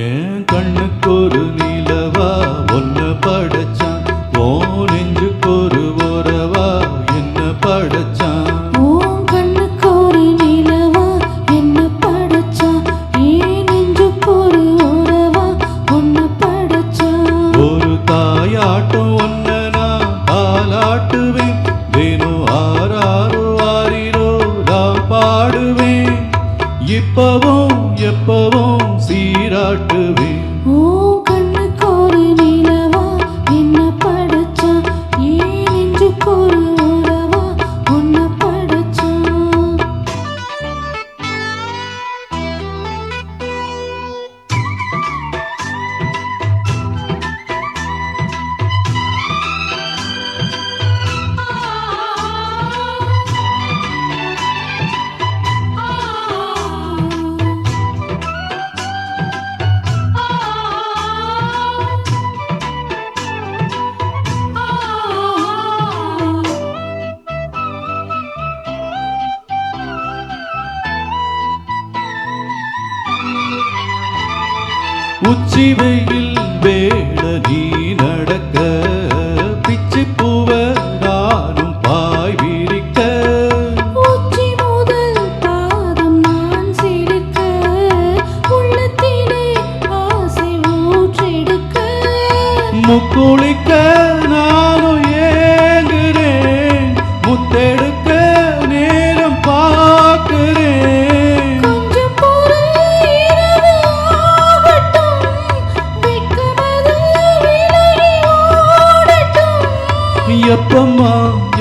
என் கண்ணுக்கு ஒரு நிலவா ஒன்ன படைச்சான், ஓ நெஞ்சுக்கு ஒரு உறவா என்ன படைச்சான். உன் கண்ணுக்கு ஒரு நிலவா என்ன படைச்சான், ஏன் நெஞ்சுக்கு ஒரு உறவா ஒன்ன படைச்சான். ஒரு தாயாட்டம் ஒன்ன நான் தாலாட்டுவேன், தினம் ஆறாரோ ஆறிரோ நான் பாடுவேன், இப்பவும் எப்பவும் சீராட்டுவேன். உன் கண்ணுக்கு ஒரு நிலவா என்ன படைச்சான், ஏன் நெஞ்சுக்கு ஒரு உறவா ஒன்ன படைச்சான். உச்சி வெயில் வேட நீ நடக்க, பிச்சி பூவ நானும் பாய் விரிக்க, உச்சி முதல் பாதம் நான் சிரிக்க, உள்ளத்திலே ஆசை ஊற்றெடுக்க, முக்குளிக்க நானும் ஏங்குறேன், முத்தெடுக்க நேரம் பார்க்கிறேன். கொஞ்சம் பொறு இரவு ஆகட்டும், வெட்கமது விலகி ஓடட்டும். எப்பம்மா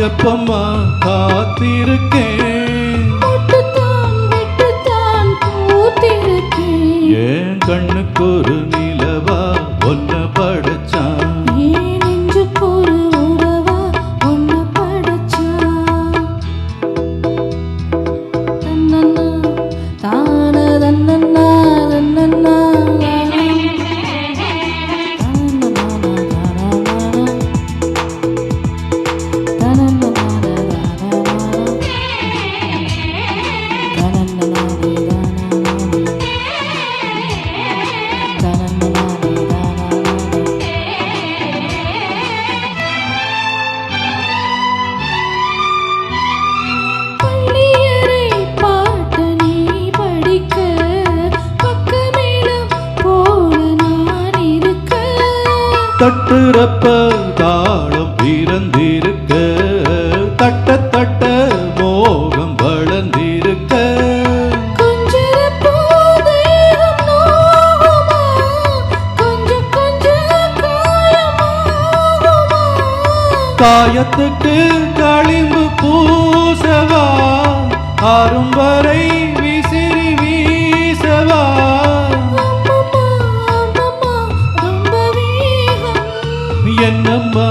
எப்பம்மா காத்திருக்கேன், மொட்டுத்தான் வெட்டுத்தான் பூத்திருக்கேன். என் கண்ணுக்கு ஒரு நிலவா ஒன்ன படைச்சான். ஏன் நெஞ்சுக்கு ஒரு உறவா ஒன்ன படைச்சான். தன்னன்னா தான தன்னன்னா தன்னன்னா பள்ளியறை பாட்ட நீ படிக்க, பக்கமேளம் போல நான் இருக்க, தட்டுறப்ப தாளம் பிறந்திருக்க, தட்ட தட்ட மோகம் வளர்ந்திருக்க, கொஞ்சிறப்போ தேகம் நோகுமா, கொஞ்சம் கொஞ்சம் காயமாகுமா. காயத்துக்கு களிம்பு பூசவா, ஆறும் வரை விசிறி வீசவா, அம்மம்மா அம்மம்மா ரொம்ப வேகம். என்னம்மா